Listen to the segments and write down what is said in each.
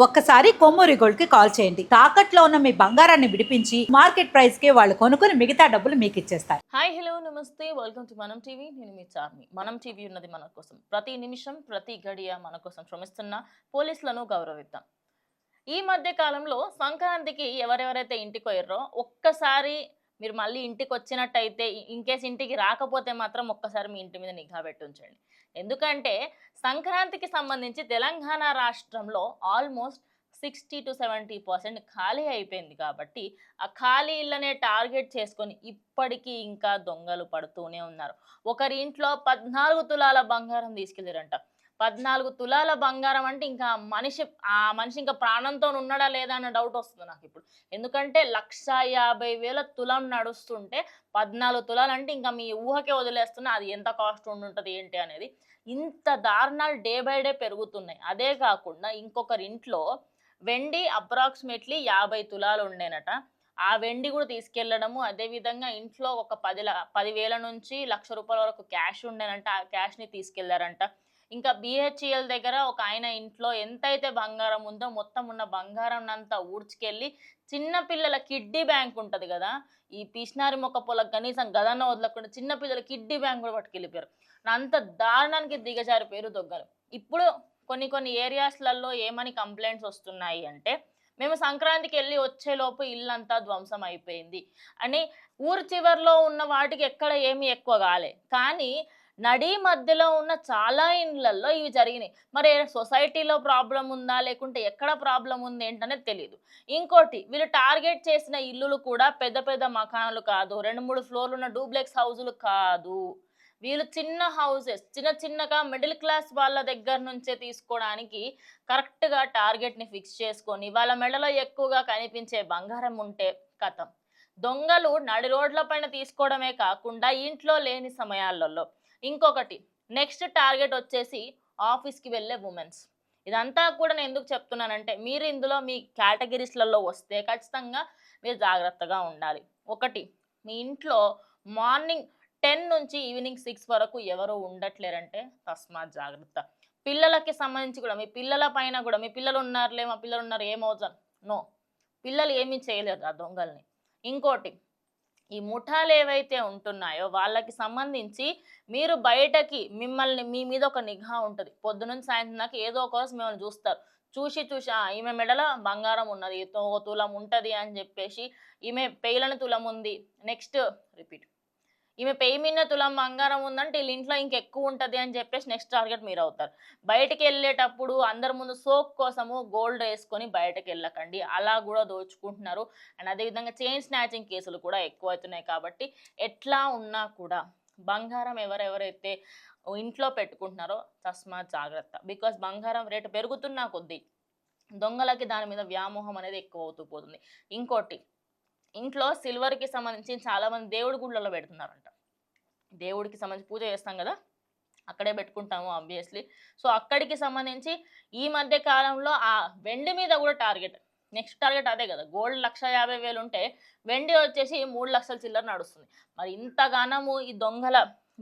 ఒక్కసారి కొమ్మూరి గోల్డ్ కి కాల్ చేయండి. తాకట్లో ఉన్న మీ బంగారాన్ని విడిపించి మార్కెట్ ప్రైస్ కి వాళ్ళు కొనుక్కుని మిగతా డబ్బులు మీకు ఇచ్చేస్తారు. హాయ్ హలో నమస్తే వెల్కమ్ టు మనం టీవీ. నేను మీ చార్మి. మనం టీవీ ఉన్నది మన కోసం. ప్రతి నిమిషం ప్రతి గడియ మన కోసం శ్రమిస్తున్న పోలీసులను గౌరవిద్దాం. ఈ మధ్య కాలంలో సంక్రాంతికి ఎవరెవరైతే ఇంటికి పోయారో ఒక్కసారి మీరు మళ్ళీ ఇంటికి వచ్చినట్టయితే ఇన్ కేస్ ఇంటికి రాకపోతే మాత్రం ఒక్కసారి మీ ఇంటి మీద నిఘా పెట్టి ఉంచండి. ఎందుకంటే సంక్రాంతికి సంబంధించి తెలంగాణ రాష్ట్రంలో ఆల్మోస్ట్ 60-70% ఖాళీ అయిపోయింది కాబట్టి ఆ ఖాళీ ఇళ్ళనే టార్గెట్ చేసుకొని ఇప్పటికీ ఇంకా దొంగలు పడుతూనే ఉన్నారు. ఒకరి ఇంట్లో 14 తులాల బంగారం తీసుకెళ్ళారంట. 14 తులాల బంగారం అంటే ఇంకా ఆ మనిషి ఇంకా ప్రాణంతో ఉన్నాడా లేదా అన్న డౌట్ వస్తుంది నాకు ఇప్పుడు. ఎందుకంటే 1,50,000 తులం నడుస్తుంటే 14 తులాలు అంటే ఇంకా మీ ఊహకే వదిలేస్తున్నా అది ఎంత కాస్ట్ ఉండుంటుంది ఏంటి అనేది. ఇంత దారుణాలు డే బై డే పెరుగుతున్నాయి. అదే కాకుండా ఇంకొకరి ఇంట్లో వెండి అప్రాక్సిమేట్లీ 50 తులాలు ఉండేనట. ఆ వెండి కూడా తీసుకెళ్లడము, అదేవిధంగా ఇంట్లో ఒక 10,000 నుంచి 1,00,000 రూపాయల వరకు క్యాష్ ఉండేనంట. ఆ క్యాష్ని తీసుకెళ్లారంట. ఇంకా బిహెచ్ఈఎల్ దగ్గర ఒక ఆయన ఇంట్లో ఎంతైతే బంగారం ఉందో మొత్తం ఉన్న బంగారం అంతా ఊడ్చుకెళ్ళి చిన్న పిల్లల కిడ్డీ బ్యాంక్ ఉంటుంది కదా, ఈ పిసినారి మొక్క పొలకు కనీసం గదన్న వదలకుండా చిన్న పిల్లల కిడ్డీ బ్యాంక్ కూడా పట్టుకెళ్ళిపోయారు. అంత దారుణానికి దిగజారిపోయారు దొంగలు. ఇప్పుడు కొన్ని ఏరియాస్లలో ఏమని కంప్లైంట్స్ వస్తున్నాయి అంటే, మేము సంక్రాంతికి వెళ్ళి వచ్చేలోపు ఇల్లంతా ధ్వంసం అయిపోయింది అని. ఊరు చివరిలో ఉన్న వాటికి ఎక్కడ ఏమి ఎక్కువ కాలే, కానీ నడి మధ్యలో ఉన్న చాలా ఇండ్లల్లో ఇవి జరిగినాయి. మరి సొసైటీలో ప్రాబ్లం ఉందా లేకుంటే ఎక్కడ ప్రాబ్లం ఉంది ఏంటనేది తెలియదు. ఇంకోటి, వీళ్ళు టార్గెట్ చేసిన ఇల్లులు కూడా పెద్ద పెద్ద మకానులు కాదు, 2-3 ఫ్లోర్లు ఉన్న డూప్లెక్స్ హౌజులు కాదు. వీళ్ళు చిన్న హౌసెస్ చిన్నగా మిడిల్ క్లాస్ వాళ్ళ దగ్గర నుంచే తీసుకోవడానికి కరెక్ట్గా టార్గెట్ని ఫిక్స్ చేసుకొని వాళ్ళ మెడలో ఎక్కువగా కనిపించే బంగారం ఉంటే కథం. దొంగలు నడి రోడ్ల పైన తీసుకోవడమే కాకుండా ఇంట్లో లేని సమయాలలో. ఇంకొకటి, నెక్స్ట్ టార్గెట్ వచ్చేసి ఆఫీస్కి వెళ్ళే ఉమెన్స్. ఇదంతా కూడా నేను ఎందుకు చెప్తున్నానంటే, మీరు ఇందులో మీ కేటగిరీస్లలో వస్తే ఖచ్చితంగా మీరు జాగ్రత్తగా ఉండాలి. ఒకటి, మీ ఇంట్లో మార్నింగ్ 10 నుంచి ఈవినింగ్ 6 వరకు ఎవరు ఉండట్లేరంటే తస్మాత్ జాగ్రత్త. పిల్లలకి సంబంధించి కూడా, మీ పిల్లల పైన కూడా, మీ పిల్లలు ఉన్నారులే మా పిల్లలు ఉన్నారు ఏమవుతారు, నో, పిల్లలు ఏమీ చేయలేరు ఆ దొంగల్ని. ఇంకోటి, ఈ ముఠాలు ఏవైతే ఉంటున్నాయో వాళ్ళకి సంబంధించి మీరు బయటకి మీ మీద ఒక నిఘా ఉంటుంది. పొద్దునుంచి సాయంత్రం దాకా ఏదో ఒక రోజు మిమ్మల్ని చూస్తారు. చూసి ఈమె మెడల బంగారం ఉన్నది, తులం ఉంటుంది అని చెప్పేసి, ఈమె పేలను తులం ఉంది, నెక్స్ట్ రిపీట్, ఈమె పేయి మీద తులం బంగారం ఉందంటే వీళ్ళ ఇంట్లో ఇంకెక్కువ ఉంటుంది అని చెప్పేసి నెక్స్ట్ టార్గెట్ మీరు అవుతారు. బయటకు వెళ్ళేటప్పుడు అందరి ముందు సోక్ కోసము గోల్డ్ వేసుకొని బయటకు వెళ్ళకండి, అలా కూడా దోచుకుంటున్నారు. అండ్ అదేవిధంగా చైన్ స్నాచింగ్ కేసులు కూడా ఎక్కువ అవుతున్నాయి. కాబట్టి ఎట్లా ఉన్నా కూడా బంగారం ఎవరెవరైతే ఇంట్లో పెట్టుకుంటున్నారో తస్మాత్ జాగ్రత్త. బికాస్ బంగారం రేటు పెరుగుతున్నా కొద్దీ దొంగలకి దాని మీద వ్యామోహం అనేది ఎక్కువ అవుతూ పోతుంది. ఇంకోటి, ఇంట్లో సిల్వర్కి సంబంధించి చాలామంది దేవుడి గుళ్ళలో పెడుతున్నారంట. దేవుడికి సంబంధించి పూజ చేస్తాం కదా, అక్కడే పెట్టుకుంటాము ఆబ్వియస్లీ. సో అక్కడికి సంబంధించి ఈ మధ్య కాలంలో ఆ వెండి మీద కూడా టార్గెట్, నెక్స్ట్ టార్గెట్ అదే కదా. గోల్డ్ 1,50,000 ఉంటే వెండి వచ్చేసి 3 లక్షల చిల్లర నడుస్తుంది. మరి ఇంతగానము ఈ దొంగల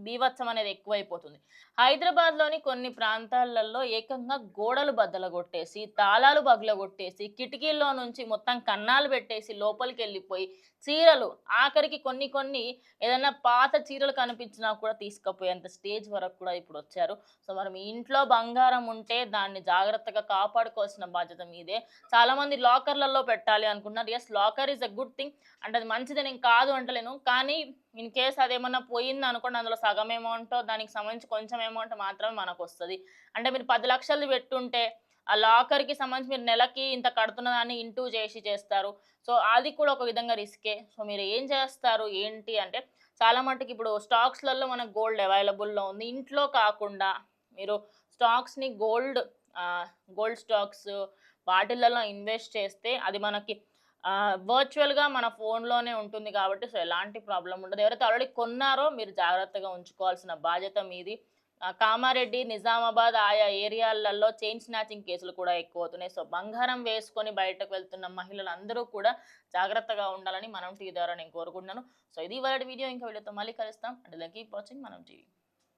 బీభత్సం అనేది ఎక్కువైపోతుంది. హైదరాబాద్లోని కొన్ని ప్రాంతాలలో ఏకంగా గోడలు బద్దలగొట్టేసి, తాళాలు పగలగొట్టేసి, కిటికీల్లో నుంచి మొత్తం కన్నాలు పెట్టేసి లోపలికి వెళ్ళిపోయి చీరలు, ఆఖరికి కొన్ని ఏదైనా పాత చీరలు కనిపించినా కూడా తీసుకుపోయేంత స్టేజ్ వరకు కూడా ఇప్పుడు వచ్చారు. సో మరి మీ ఇంట్లో బంగారం ఉంటే దాన్ని జాగ్రత్తగా కాపాడుకోవాల్సిన బాధ్యత మీదే. చాలామంది లాకర్లలో పెట్టాలి అనుకున్నారు. Yes, locker is a good thing, అంటే అది మంచిది నేను కాదు అంటలేను. కానీ ఇన్ కేస్ అదేమన్నా పోయింది అనుకోండి, అందులో సగం అమౌంట్, దానికి సంబంధించి కొంచెం అమౌంట్ మాత్రమే మనకు వస్తుంది. అంటే మీరు 10 లక్షలు పెట్టుంటే ఆ లాకర్కి సంబంధించి మీరు నెలకి ఇంత కడుతున్న దాన్ని ఇంటూ చేస్తారు. సో అది కూడా ఒక విధంగా రిస్కే. సో మీరు ఏం చేస్తారు ఏంటి అంటే, చాలా మటుకు ఇప్పుడు స్టాక్స్లలో మనకు గోల్డ్ అవైలబుల్లో ఉంది. ఇంట్లో కాకుండా మీరు స్టాక్స్ని గోల్డ్ స్టాక్స్ వాటిలలో ఇన్వెస్ట్ చేస్తే అది మనకి వర్చువల్గా మన ఫోన్లోనే ఉంటుంది కాబట్టి సో ఎలాంటి ప్రాబ్లం ఉండదు. ఎవరైతే ఆల్రెడీ కొన్నారో మీరు జాగ్రత్తగా ఉంచుకోవాల్సిన బాధ్యత మీది. కామారెడ్డి, నిజామాబాద్ ఆయా ఏరియాలలో చైన్ స్నాచింగ్ కేసులు కూడా ఎక్కువ అవుతున్నాయి. సో బంగారం వేసుకొని బయటకు వెళ్తున్న మహిళలందరూ కూడా జాగ్రత్తగా ఉండాలని మనం టీవీ ద్వారా నేను కోరుకుంటున్నాను. సో ఇది ఇవాళ వీడియో. ఇంకా వీడియోతో మళ్ళీ కలుస్తాం. అంటే కీప్ వాచింగ్ మనం టీవీ.